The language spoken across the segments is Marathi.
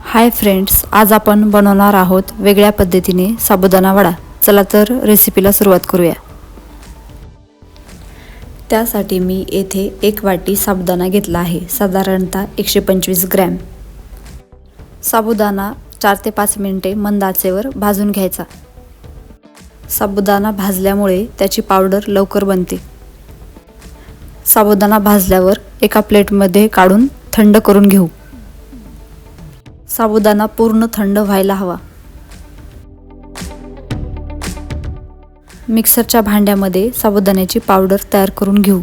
हाय फ्रेंड्स, आज आपण बनवणार आहोत वेगळ्या पद्धतीने साबुदाणा वडा। चला तर रेसिपीला सुरुवात करूया। त्यासाठी मी येथे 1 वाटी साबुदाणा घेतला आहे, साधारणतः 125 ग्रॅम। साबुदाणा 4 ते 5 मिनिटे मंद आचेवर भाजून घ्यायचा। साबुदाणा भाजल्यामुळे त्याची पावडर लवकर बनते। साबुदाणा भाजल्यावर एका प्लेटमध्ये काढून थंड करून घेऊ। साबुदाणा पूर्ण थंड व्हायला हवा। मिक्सरच्या भांड्यामध्ये साबुदाण्याची पावडर तयार करून घेऊ।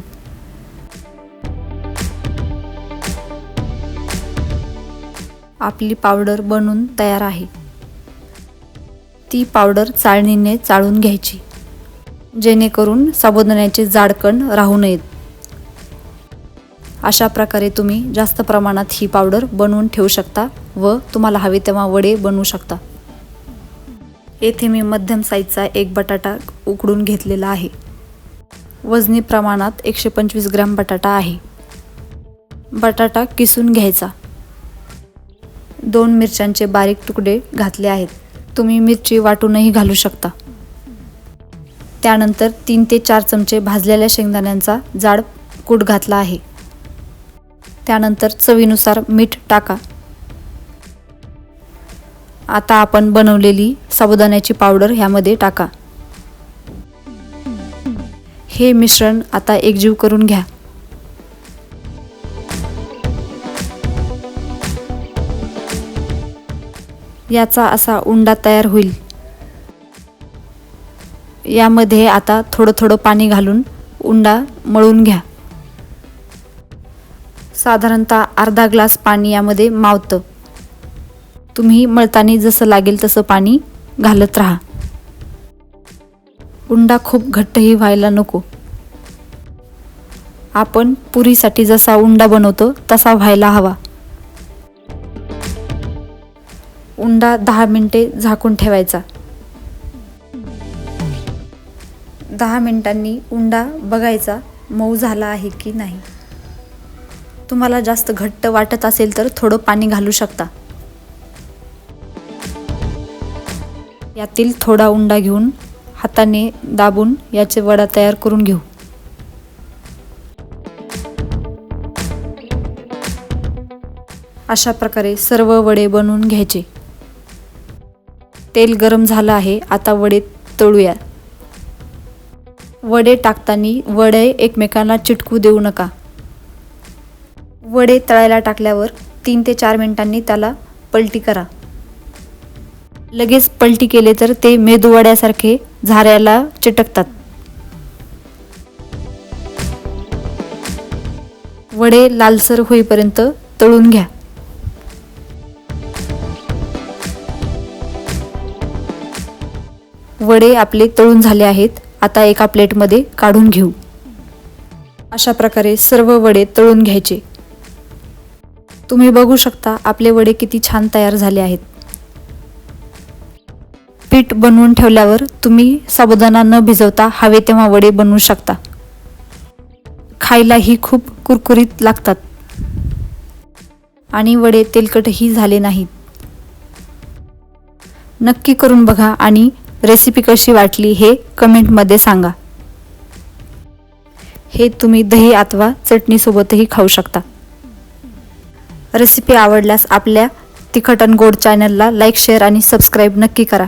आपली पावडर बनून तयार आहे। ती पावडर चाळणीने चाळून घ्यायची, जेणेकरून साबुदाण्याचे जाड कण राहू नयेत। अशा प्रकारे तुम्ही जास्त प्रमाणात ही पावडर बनवून ठेवू शकता व तुम्हाला हवे तेव्हा वडे बनवू शकता। येथे मी मध्यम साईजचा 1 बटाटा उकडून घेतलेला आहे। वजनी प्रमाणात 125 ग्रॅम बटाटा आहे। बटाटा किसून घ्यायचा। 2 मिरच्यांचे बारीक तुकडे घातले आहेत। तुम्ही मिरची वाटूनही घालू शकता। त्यानंतर 3 ते 4 चमचे भाजलेल्या शेंगदाण्यांचा जाड कूट घातला आहे। त्यानंतर चवीनुसार मीठ टाका। आता आपण बनवलेली साबुदाण्याची पावडर ह्यामध्ये टाका। हे मिश्रण आता एकजीव करून घ्या। याचा असा उंडा तयार होईल। यामध्ये आता थोडं पाणी घालून उंडा मळून घ्या। साधारणतः अर्धा ग्लास पाणी यामध्ये मावतं। तुम्ही मळताना जसं लागेल तसं पाणी घालत राहा। उंडा खूप घट्टही व्हायला नको। आपण पुरीसाठी जसा उंडा बनवतो तसा व्हायला हवा। उंडा 10 मिनिटे झाकून ठेवायचा। 10 मिनिटांनी उंडा बघायचा मऊ झाला आहे की नाही। तुम्हाला जास्त घट्ट वाटत असेल तर थोडं पाणी घालू शकता। यातील थोडा उंडा घेऊन हाताने दाबून याचे वडा तयार करून घेऊ। अशा प्रकारे सर्व वडे बनवून घ्यायचे। तेल गरम झालं आहे, आता वडे तळूया। वडे टाकताना वडे एकमेकांना चिटकू देऊ नका। वडे तळायला टाकल्यावर 3 ते 4 मिनिटांनी त्याला पलटी करा। लगेच पलटी केले तर ते मेदू वड्यासारखे झाऱ्याला चिटकतात। वडे लालसर होईपर्यंत तळून घ्या। वडे आपले तळून झाले आहेत। आता एका प्लेटमध्ये काढून घेऊ। अशा प्रकारे सर्व वडे तळून घ्यायचे। तुम्ही बघू शकता आपले वडे किती छान तयार झाले आहेत। पीठ बनवून ठेवल्यावर तुम्ही साबुदाणा न भिजवता हवे तेव्हा वडे बनवू शकता। खायलाही खूप कुरकुरीत लागतात आणि वडे तेलकटही झाले नाहीत। नक्की करून बघा आणि रेसिपी कशी वाटली हे कमेंटमध्ये सांगा। हे तुम्ही दही अथवा चटणी सोबतही खाऊ शकता। रेसिपी आवडल्यास आपल्या तिखट आणि गोड चॅनलला लाईक, शेअर आणि सबस्क्राईब नक्की करा।